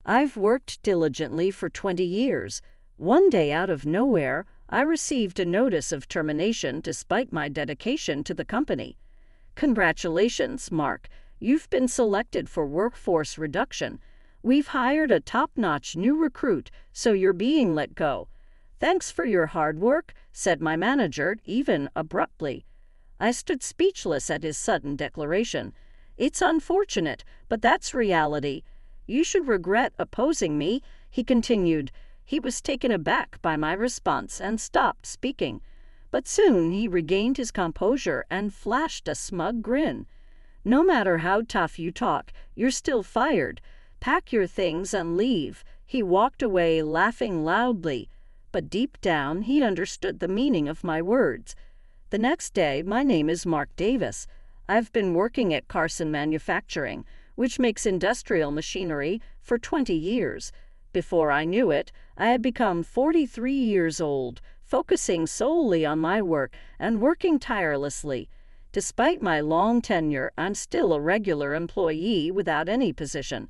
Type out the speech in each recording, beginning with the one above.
I've worked diligently for 20 years. One day out of nowhere, I received a notice of termination despite my dedication to the company. Congratulations, Mark. You've been selected for workforce reduction. We've hired a top-notch new recruit, so you're being let go. Thanks for your hard work, said my manager, even abruptly. I stood speechless at his sudden declaration. It's unfortunate, but that's reality. You should regret opposing me, he continued. He was taken aback by my response and stopped speaking. But soon he regained his composure and flashed a smug grin. No matter how tough you talk, you're still fired. Pack your things and leave. He walked away laughing loudly, but deep down he understood the meaning of my words. The next day, my name is Mark Davis. I've been working at Carson Manufacturing, which makes industrial machinery, for 20 years. Before I knew it, I had become 43 years old, focusing solely on my work and working tirelessly. Despite my long tenure, I'm still a regular employee without any position.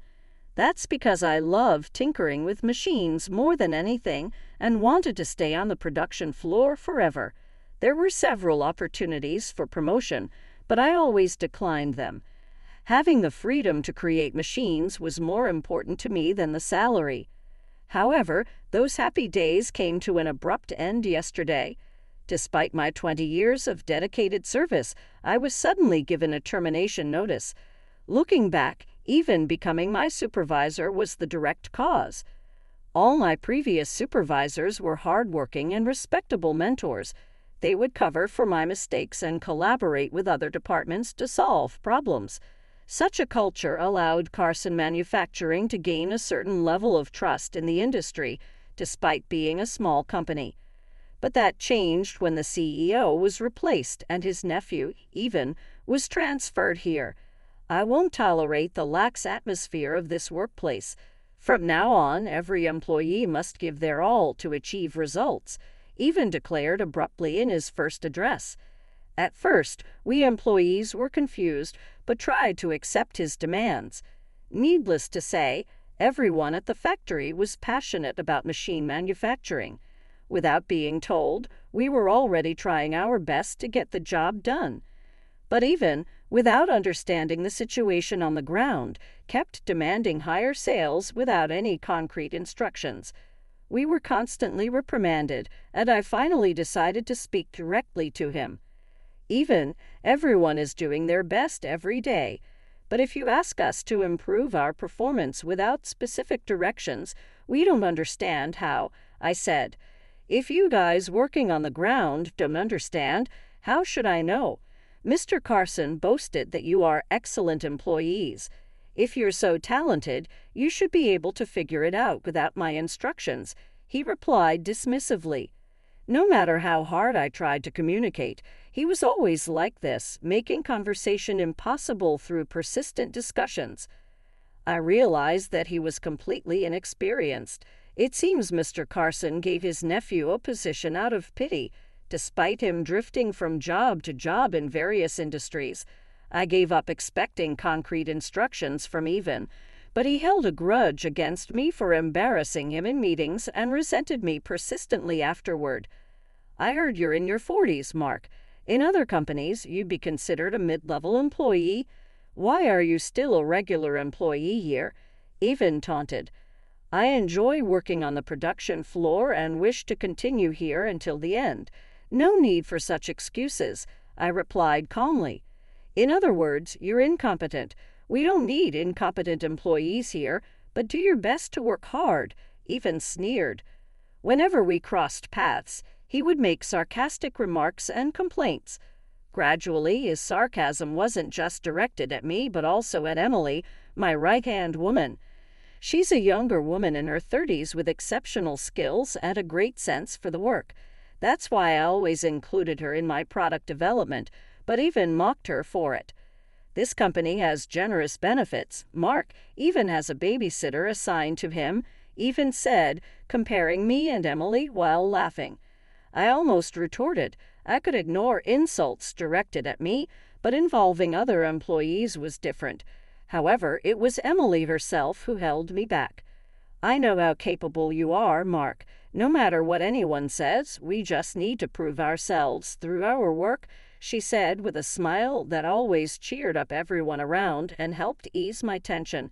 That's because I love tinkering with machines more than anything and wanted to stay on the production floor forever. There were several opportunities for promotion, but I always declined them. Having the freedom to create machines was more important to me than the salary. However, those happy days came to an abrupt end yesterday. Despite my 20 years of dedicated service, I was suddenly given a termination notice. Looking back, even becoming my supervisor was the direct cause. All my previous supervisors were hardworking and respectable mentors. They would cover for my mistakes and collaborate with other departments to solve problems. Such a culture allowed Carson Manufacturing to gain a certain level of trust in the industry, despite being a small company. But that changed when the CEO was replaced and his nephew, Evan, was transferred here. I won't tolerate the lax atmosphere of this workplace. From now on, every employee must give their all to achieve results, Evan declared abruptly in his first address. At first, we employees were confused, but tried to accept his demands. Needless to say, everyone at the factory was passionate about machine manufacturing. Without being told, we were already trying our best to get the job done. But even without understanding the situation on the ground, kept demanding higher sales without any concrete instructions. We were constantly reprimanded, and I finally decided to speak directly to him. Even everyone is doing their best every day, but if you ask us to improve our performance without specific directions, we don't understand how, I said. If you guys working on the ground don't understand, how should I know? Mr. Carson boasted that you are excellent employees. If you're so talented, you should be able to figure it out without my instructions, he replied dismissively. No matter how hard I tried to communicate, he was always like this, making conversation impossible through persistent discussions. I realized that he was completely inexperienced. It seems Mr. Carson gave his nephew a position out of pity, despite him drifting from job to job in various industries. I gave up expecting concrete instructions from Evan, but he held a grudge against me for embarrassing him in meetings and resented me persistently afterward. I heard you're in your 40s, Mark. In other companies, you'd be considered a mid-level employee. Why are you still a regular employee here? Evan taunted. I enjoy working on the production floor and wish to continue here until the end. No need for such excuses, I replied calmly. In other words, you're incompetent. We don't need incompetent employees here, but do your best to work hard, Evan sneered. Whenever we crossed paths, he would make sarcastic remarks and complaints. Gradually, his sarcasm wasn't just directed at me, but also at Emily, my right-hand woman. She's a younger woman in her 30s with exceptional skills and a great sense for the work. That's why I always included her in my product development, but even mocked her for it. This company has generous benefits. Mark even has a babysitter assigned to him, even said, comparing me and Emily while laughing. I almost retorted. I could ignore insults directed at me, but involving other employees was different. However, it was Emily herself who held me back. I know how capable you are, Mark. No matter what anyone says, we just need to prove ourselves through our work, she said with a smile that always cheered up everyone around and helped ease my tension.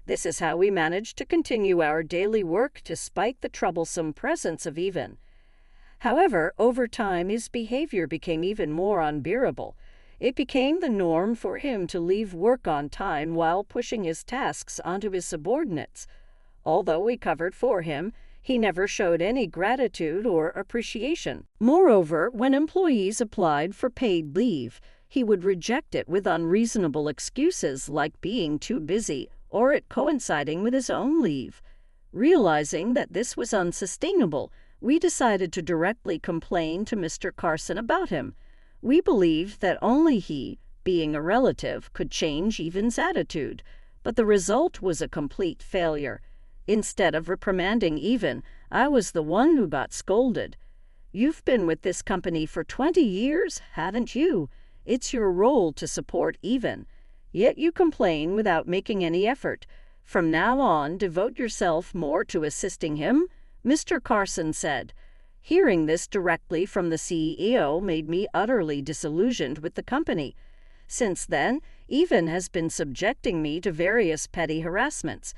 This is how we managed to continue our daily work despite the troublesome presence of Even. However, over time his behavior became even more unbearable. It became the norm for him to leave work on time while pushing his tasks onto his subordinates. Although we covered for him, he never showed any gratitude or appreciation. Moreover, when employees applied for paid leave, he would reject it with unreasonable excuses like being too busy or it coinciding with his own leave. Realizing that this was unsustainable, we decided to directly complain to Mr. Carson about him. We believed that only he, being a relative, could change Even's attitude, but the result was a complete failure. Instead of reprimanding Even, I was the one who got scolded. You've been with this company for 20 years, haven't you? It's your role to support Even. Yet you complain without making any effort. From now on, devote yourself more to assisting him, Mr. Carson said. Hearing this directly from the CEO made me utterly disillusioned with the company. Since then, Even has been subjecting me to various petty harassments.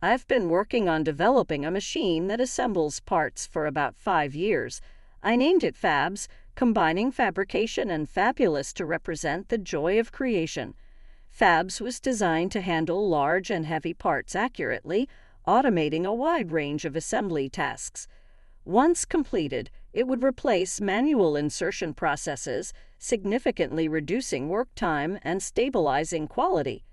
I've been working on developing a machine that assembles parts for about 5 years. I named it Fabs, combining fabrication and fabulous to represent the joy of creation. Fabs was designed to handle large and heavy parts accurately, automating a wide range of assembly tasks. Once completed, it would replace manual insertion processes, significantly reducing work time and stabilizing quality.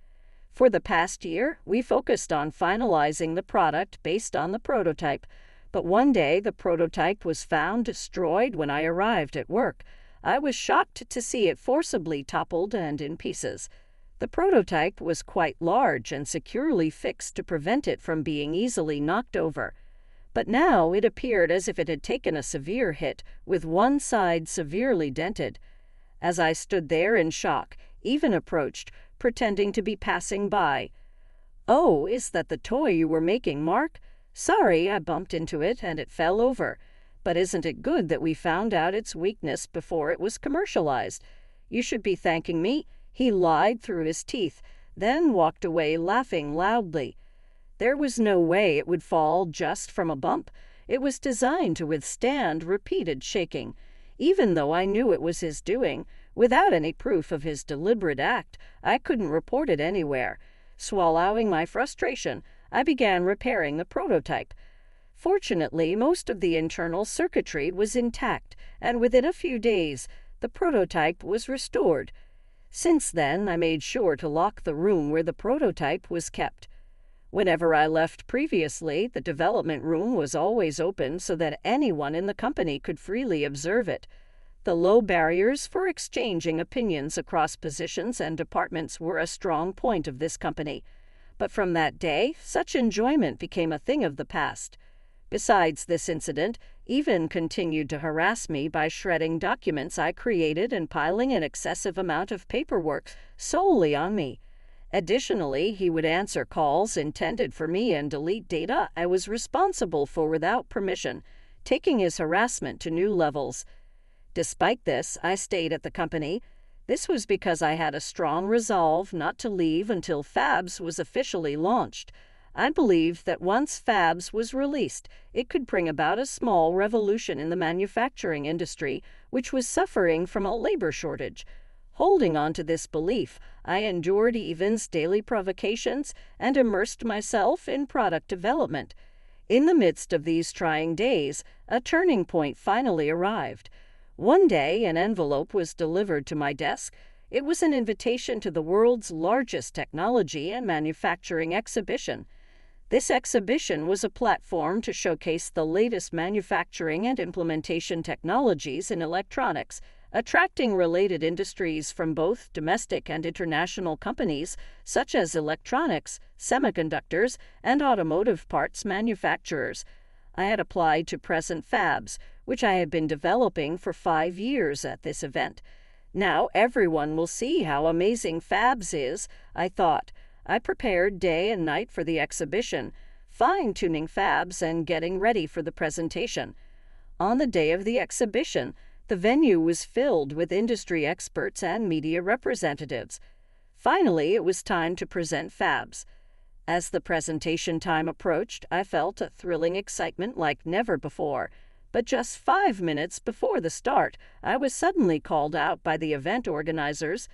For the past year, we focused on finalizing the product based on the prototype, but one day the prototype was found destroyed when I arrived at work. I was shocked to see it forcibly toppled and in pieces. The prototype was quite large and securely fixed to prevent it from being easily knocked over. But now it appeared as if it had taken a severe hit, with one side severely dented. As I stood there in shock, Even approached, pretending to be passing by. "Oh, is that the toy you were making, Mark? Sorry, I bumped into it and it fell over. But isn't it good that we found out its weakness before it was commercialized? You should be thanking me." He lied through his teeth, then walked away laughing loudly. There was no way it would fall just from a bump. It was designed to withstand repeated shaking. Even though I knew it was his doing, without any proof of his deliberate act, I couldn't report it anywhere. Swallowing my frustration, I began repairing the prototype. Fortunately, most of the internal circuitry was intact, and within a few days, the prototype was restored. Since then, I made sure to lock the room where the prototype was kept. Whenever I left previously, the development room was always open so that anyone in the company could freely observe it. The low barriers for exchanging opinions across positions and departments were a strong point of this company. But from that day, such enjoyment became a thing of the past. Besides this incident, Even continued to harass me by shredding documents I created and piling an excessive amount of paperwork solely on me. Additionally, he would answer calls intended for me and delete data I was responsible for without permission, taking his harassment to new levels. Despite this, I stayed at the company. This was because I had a strong resolve not to leave until Fabs was officially launched. I believed that once Fabs was released, it could bring about a small revolution in the manufacturing industry, which was suffering from a labor shortage. Holding on to this belief, I endured Even's daily provocations and immersed myself in product development. In the midst of these trying days, a turning point finally arrived. One day, an envelope was delivered to my desk. It was an invitation to the world's largest technology and manufacturing exhibition. This exhibition was a platform to showcase the latest manufacturing and implementation technologies in electronics, attracting related industries from both domestic and international companies such as electronics, semiconductors, and automotive parts manufacturers. I had applied to present Fabs, which I had been developing for 5 years at this event. Now everyone will see how amazing Fabs is, I thought. I prepared day and night for the exhibition. fine-tuning fabs and getting ready for the presentation. On the day of the exhibition, the venue was filled with industry experts and media representatives. Finally, it was time to present fabs. As the presentation time approached, I felt a thrilling excitement like never before. But just 5 minutes before the start, I was suddenly called out by the event organizers.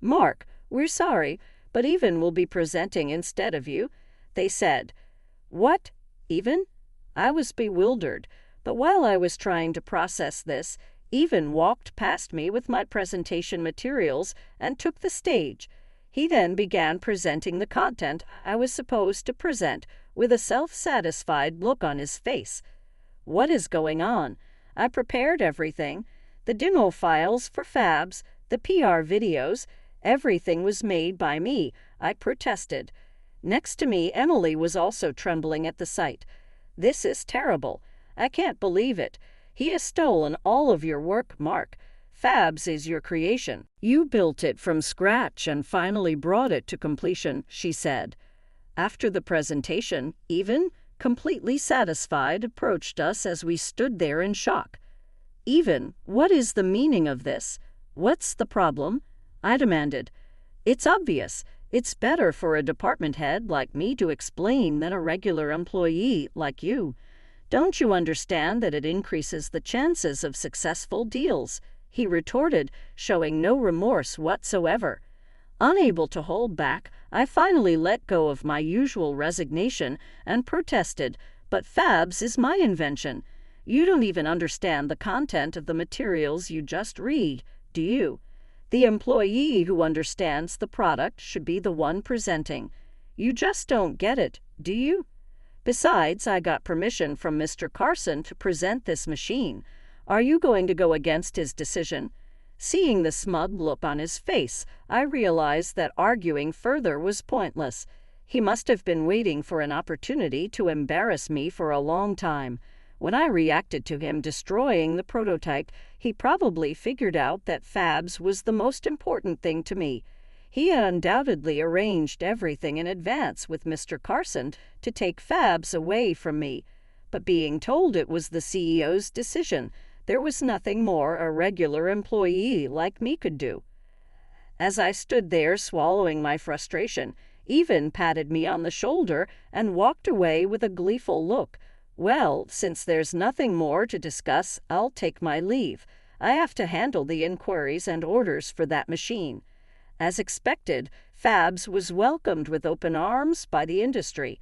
"Mark, we're sorry, but Even will be presenting instead of you," they said. "What? Even?" I was bewildered, but while I was trying to process this, Even walked past me with my presentation materials and took the stage. He then began presenting the content I was supposed to present with a self-satisfied look on his face. What is going on? I prepared everything. The demo files for fabs, the PR videos, everything was made by me, I protested. Next to me, Emily was also trembling at the sight. "This is terrible. I can't believe it. He has stolen all of your work, Mark. Fabs is your creation. You built it from scratch and finally brought it to completion," she said. After the presentation, Even, completely satisfied, approached us as we stood there in shock. "Even, what is the meaning of this? What's the problem?" I demanded. "It's obvious. It's better for a department head like me to explain than a regular employee like you. Don't you understand that it increases the chances of successful deals?" he retorted, showing no remorse whatsoever. Unable to hold back, I finally let go of my usual resignation and protested, "But fabs is my invention. You don't even understand the content of the materials you just read, do you? The employee who understands the product should be the one presenting. You just don't get it, do you? Besides, I got permission from Mr. Carson to present this machine. Are you going to go against his decision?" Seeing the smug look on his face, I realized that arguing further was pointless. He must have been waiting for an opportunity to embarrass me for a long time. When I reacted to him destroying the prototype, he probably figured out that fabs was the most important thing to me. He had undoubtedly arranged everything in advance with Mr. Carson to take fabs away from me. But being told it was the CEO's decision, there was nothing more a regular employee like me could do. As I stood there swallowing my frustration, Even patted me on the shoulder and walked away with a gleeful look. "Well, since there's nothing more to discuss, I'll take my leave. I have to handle the inquiries and orders for that machine." As expected, fabs was welcomed with open arms by the industry.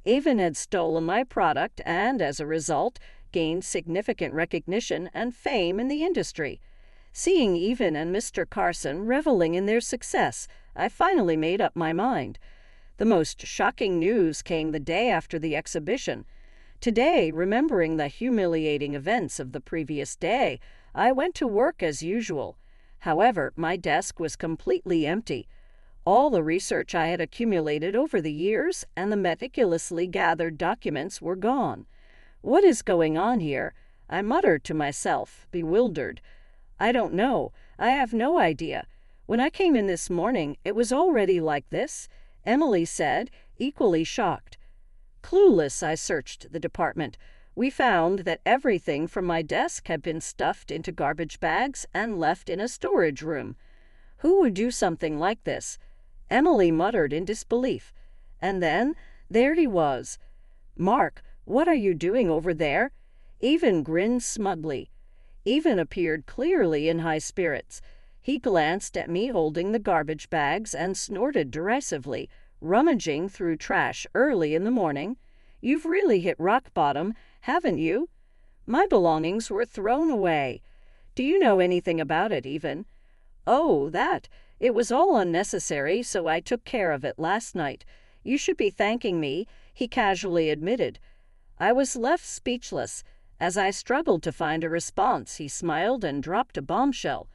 Even had stolen my product and, as a result, gained significant recognition and fame in the industry. Seeing Even and Mr. Carson reveling in their success, I finally made up my mind. The most shocking news came the day after the exhibition. Today, remembering the humiliating events of the previous day, I went to work as usual. However, my desk was completely empty. All the research I had accumulated over the years and the meticulously gathered documents were gone. "What is going on here?" I muttered to myself, bewildered. "I don't know. I have no idea. When I came in this morning, it was already like this," Emily said, equally shocked. Clueless, I searched the department. We found that everything from my desk had been stuffed into garbage bags and left in a storage room. Who would do something like this? Emily muttered in disbelief. And then, there he was. "Mark, what are you doing over there?" Even grinned smugly. Even appeared clearly in high spirits. He glanced at me holding the garbage bags and snorted derisively, rummaging through trash early in the morning. "You've really hit rock bottom, haven't you?" "My belongings were thrown away." "Do you know anything about it, Even?" "Oh, that. It was all unnecessary, so I took care of it last night. You should be thanking me," he casually admitted. I was left speechless. As I struggled to find a response, he smiled and dropped a bombshell.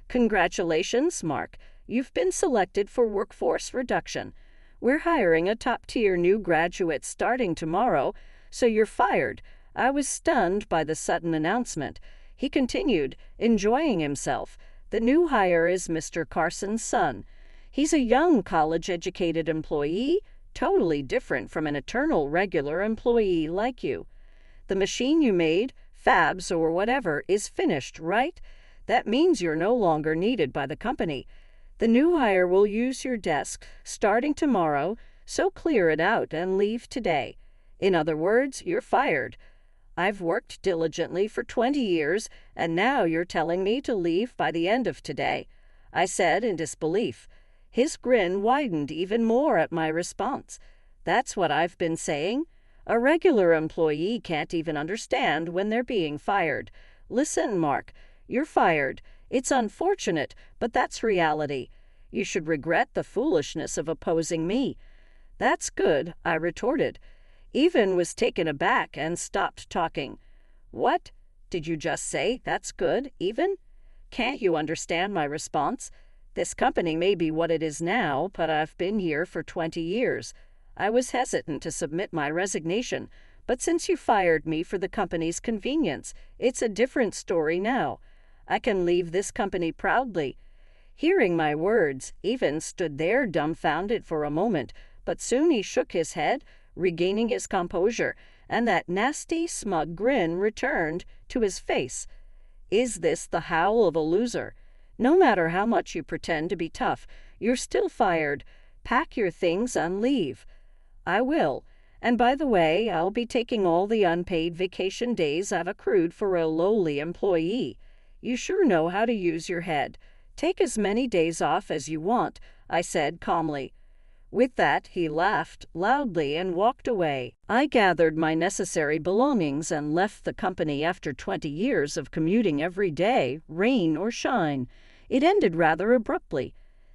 "Congratulations, Mark. You've been selected for workforce reduction. We're hiring a top-tier new graduate starting tomorrow, so you're fired." I was stunned by the sudden announcement. He continued, enjoying himself. "The new hire is Mr. Carson's son. He's a young college-educated employee, totally different from an eternal regular employee like you. The machine you made, fabs or whatever, is finished, right? That means you're no longer needed by the company. The new hire will use your desk starting tomorrow, so clear it out and leave today. In other words, you're fired. I've worked diligently for 20 years, and now you're telling me to leave by the end of today, I said in disbelief. His grin widened even more at my response. That's what I've been saying. A regular employee can't even understand when they're being fired. Listen, Mark, you're fired. It's unfortunate, but that's reality. You should regret the foolishness of opposing me. That's good, I retorted. Even was taken aback and stopped talking. What? Did you just say that's good, Even? Can't you understand my response? This company may be what it is now, but I've been here for 20 years. I was hesitant to submit my resignation, but since you fired me for the company's convenience, it's a different story now. I can leave this company proudly. Hearing my words, Even stood there dumbfounded for a moment, but soon he shook his head, regaining his composure, and that nasty, smug grin returned to his face. Is this the howl of a loser? No matter how much you pretend to be tough, you're still fired. Pack your things and leave. I will. And by the way, I'll be taking all the unpaid vacation days I've accrued for a lowly employee. You sure know how to use your head. Take as many days off as you want, I said calmly. With that, he laughed loudly and walked away. I gathered my necessary belongings and left the company after 20 years of commuting every day, rain or shine. It ended rather abruptly.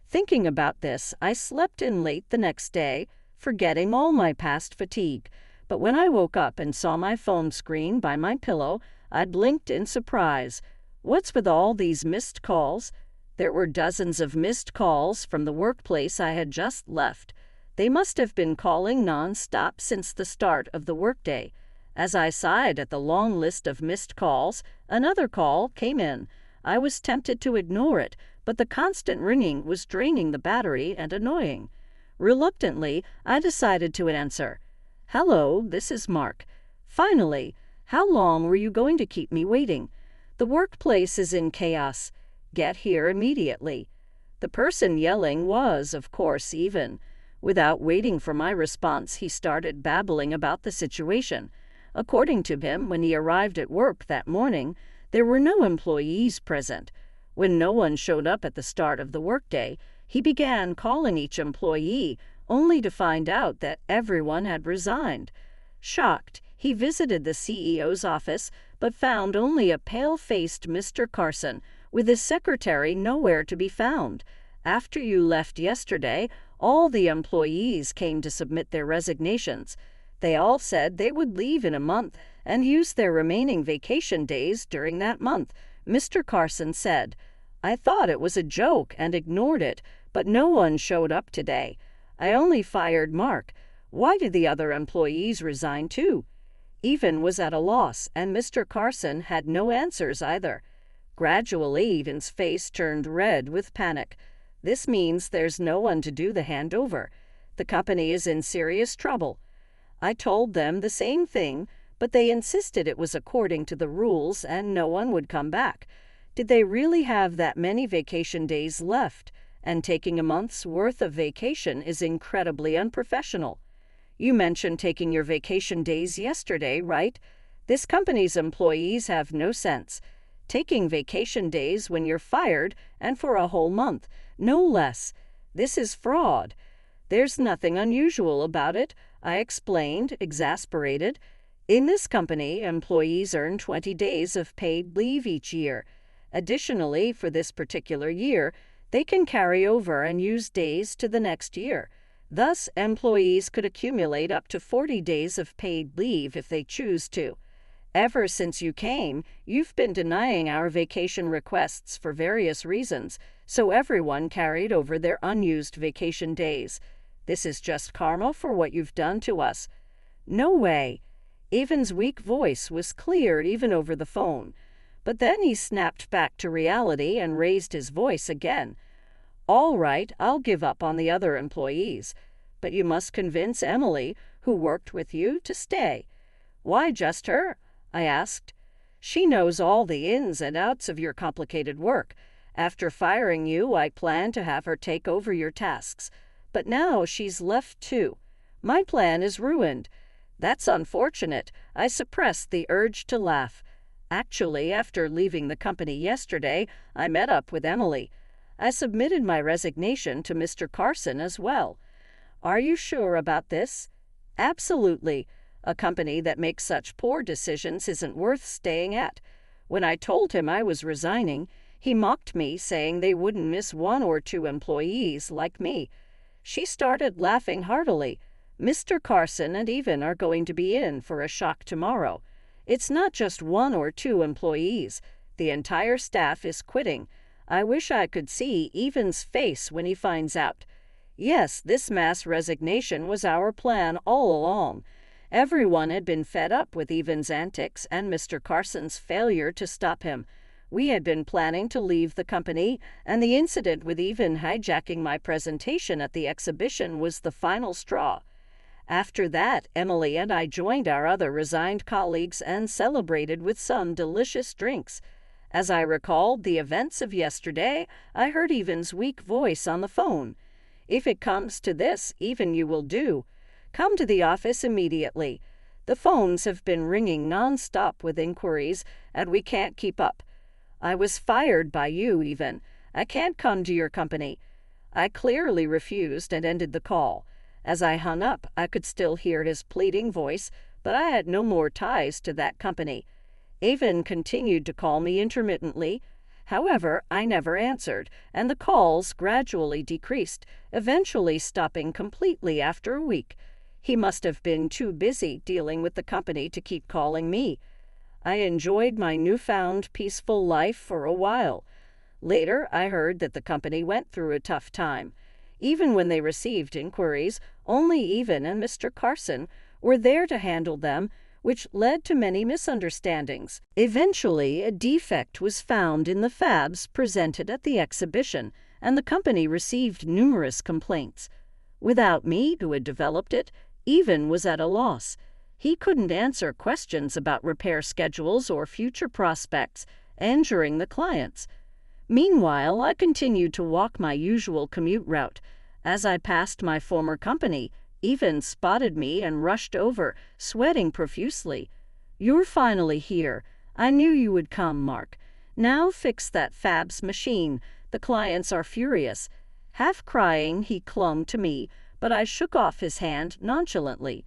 Thinking about this, I slept in late the next day, forgetting all my past fatigue. But when I woke up and saw my phone screen by my pillow, I blinked in surprise. What's with all these missed calls? There were dozens of missed calls from the workplace I had just left. They must have been calling non-stop since the start of the workday. As I sighed at the long list of missed calls, another call came in. I was tempted to ignore it, but the constant ringing was draining the battery and annoying. Reluctantly, I decided to answer. Hello, this is Mark. Finally, how long were you going to keep me waiting? The workplace is in chaos. Get here immediately. The person yelling was, of course, Even. Without waiting for my response, he started babbling about the situation. According to him, when he arrived at work that morning, there were no employees present. When no one showed up at the start of the workday, he began calling each employee, only to find out that everyone had resigned. Shocked, he visited the CEO's office, but found only a pale-faced Mr. Carson, with his secretary nowhere to be found. After you left yesterday, all the employees came to submit their resignations. They all said they would leave in a month and use their remaining vacation days during that month, Mr. Carson said. I thought it was a joke and ignored it, but no one showed up today. I only fired Mark. Why did the other employees resign too? Even was at a loss, and Mr. Carson had no answers either. Gradually, Even's face turned red with panic. This means there's no one to do the handover. The company is in serious trouble. I told them the same thing, but they insisted it was according to the rules and no one would come back. Did they really have that many vacation days left? And taking a month's worth of vacation is incredibly unprofessional. You mentioned taking your vacation days yesterday, right? This company's employees have no sense. Taking vacation days when you're fired and for a whole month, no less. This is fraud. There's nothing unusual about it, I explained, exasperated. In this company, employees earn 20 days of paid leave each year. Additionally, for this particular year, they can carry over and use days to the next year. Thus, employees could accumulate up to 40 days of paid leave if they choose to. Ever since you came, you've been denying our vacation requests for various reasons, so everyone carried over their unused vacation days. This is just karma for what you've done to us. No way. Even's weak voice was clear even over the phone. But then he snapped back to reality and raised his voice again. All right, I'll give up on the other employees. But you must convince Emily, who worked with you, to stay." "Why just her?" I asked. "She knows all the ins and outs of your complicated work. After firing you, I planned to have her take over your tasks. But now she's left too. My plan is ruined." "That's unfortunate." I suppressed the urge to laugh. "Actually, after leaving the company yesterday, I met up with Emily. I submitted my resignation to Mr. Carson as well." "Are you sure about this?" "Absolutely. A company that makes such poor decisions isn't worth staying at." When I told him I was resigning, he mocked me, saying they wouldn't miss one or two employees like me. She started laughing heartily. "Mr. Carson and Even are going to be in for a shock tomorrow. It's not just one or two employees. The entire staff is quitting. I wish I could see Even's face when he finds out." Yes, this mass resignation was our plan all along. Everyone had been fed up with Even's antics and Mr. Carson's failure to stop him. We had been planning to leave the company, and the incident with Even hijacking my presentation at the exhibition was the final straw. After that, Emily and I joined our other resigned colleagues and celebrated with some delicious drinks. As I recalled the events of yesterday, I heard Even's weak voice on the phone. "If it comes to this, Even, you will do. Come to the office immediately. The phones have been ringing non-stop with inquiries, and we can't keep up. I was fired by you, Even. I can't come to your company." I clearly refused and ended the call. As I hung up, I could still hear his pleading voice, but I had no more ties to that company. Even continued to call me intermittently. However, I never answered, and the calls gradually decreased, eventually stopping completely after a week. He must have been too busy dealing with the company to keep calling me. I enjoyed my newfound peaceful life for a while. Later, I heard that the company went through a tough time. Even when they received inquiries, only Even and Mr. Carson were there to handle them, which led to many misunderstandings. Eventually, a defect was found in the fabs presented at the exhibition, and the company received numerous complaints. Without me, who had developed it, Even was at a loss. He couldn't answer questions about repair schedules or future prospects, injuring the clients. Meanwhile, I continued to walk my usual commute route. As I passed my former company, Even spotted me and rushed over, sweating profusely. "You're finally here. I knew you would come, Mark. Now fix that fabs machine. The clients are furious." Half crying, he clung to me, but I shook off his hand nonchalantly.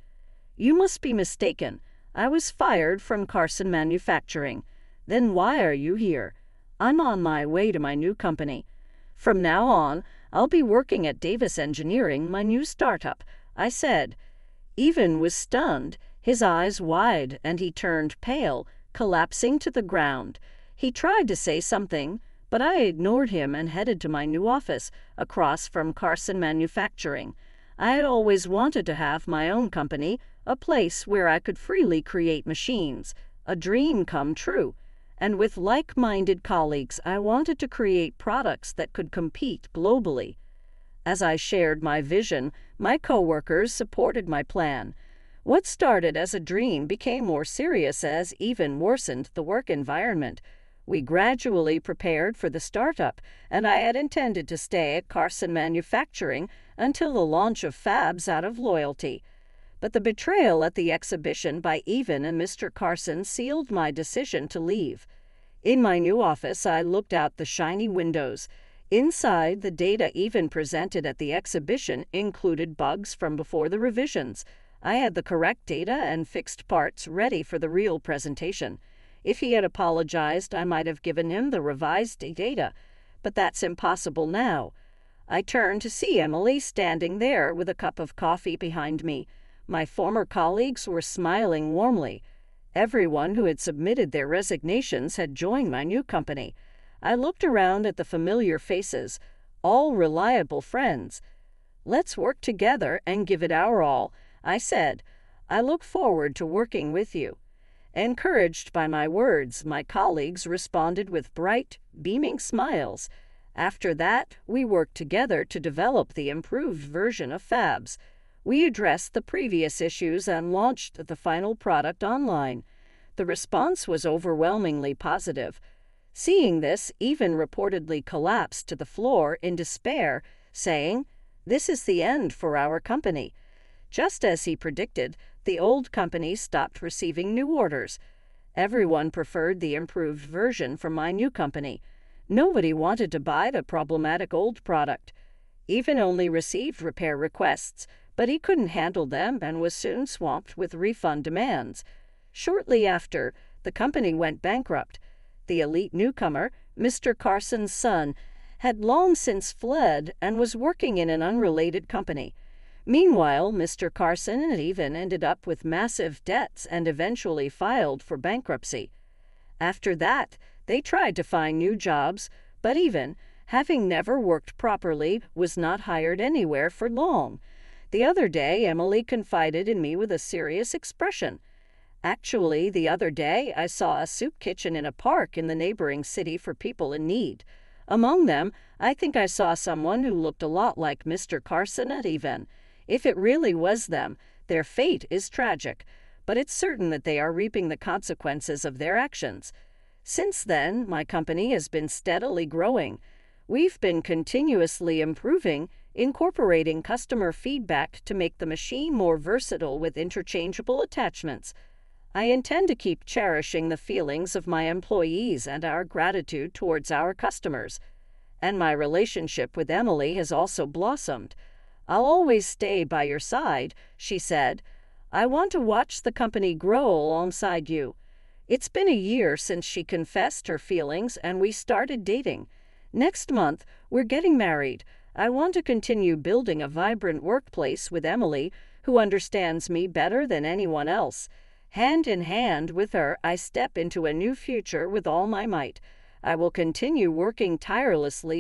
"You must be mistaken. I was fired from Carson Manufacturing. Then why are you here?" "I'm on my way to my new company. From now on, I'll be working at Davis Engineering, my new startup," I said. Even was stunned, his eyes wide, and he turned pale, collapsing to the ground. He tried to say something, but I ignored him and headed to my new office, across from Carson Manufacturing. I had always wanted to have my own company, a place where I could freely create machines, a dream come true. And with like-minded colleagues, I wanted to create products that could compete globally. As I shared my vision, my coworkers supported my plan. What started as a dream became more serious as Even worsened the work environment. We gradually prepared for the startup, and I had intended to stay at Carson Manufacturing until the launch of fabs out of loyalty. But the betrayal at the exhibition by Even and Mr. Carson sealed my decision to leave. In my new office, I looked out the shiny windows. Inside, the data Even presented at the exhibition included bugs from before the revisions. I had the correct data and fixed parts ready for the real presentation. If he had apologized, I might have given him the revised data, but that's impossible now. I turned to see Emily standing there with a cup of coffee behind me. My former colleagues were smiling warmly. Everyone who had submitted their resignations had joined my new company. I looked around at the familiar faces, all reliable friends. "Let's work together and give it our all," I said. "I look forward to working with you." Encouraged by my words, my colleagues responded with bright, beaming smiles. After that, we worked together to develop the improved version of fabs. We addressed the previous issues and launched the final product online. The response was overwhelmingly positive. Seeing this, Even reportedly collapsed to the floor in despair, saying, "This is the end for our company." Just as he predicted, the old company stopped receiving new orders. Everyone preferred the improved version from my new company. Nobody wanted to buy the problematic old product. Even only received repair requests, but he couldn't handle them and was soon swamped with refund demands. Shortly after, the company went bankrupt. The elite newcomer, Mr. Carson's son, had long since fled and was working in an unrelated company. Meanwhile, Mr. Carson and Even ended up with massive debts and eventually filed for bankruptcy. After that, they tried to find new jobs, but Even, having never worked properly, was not hired anywhere for long. The other day, Emily confided in me with a serious expression. "Actually, the other day I saw a soup kitchen in a park in the neighboring city for people in need. Among them, I think I saw someone who looked a lot like Mr. Carson at Even. If it really was them, their fate is tragic, but it's certain that they are reaping the consequences of their actions. Since then, my company has been steadily growing. We've been continuously improving, incorporating customer feedback to make the machine more versatile with interchangeable attachments. I intend to keep cherishing the feelings of my employees and our gratitude towards our customers. And my relationship with Emily has also blossomed. I'll always stay by your side," she said. "I want to watch the company grow alongside you." It's been a year since she confessed her feelings and we started dating. Next month, we're getting married. I want to continue building a vibrant workplace with Emily, who understands me better than anyone else. Hand in hand with her, I step into a new future with all my might. I will continue working tirelessly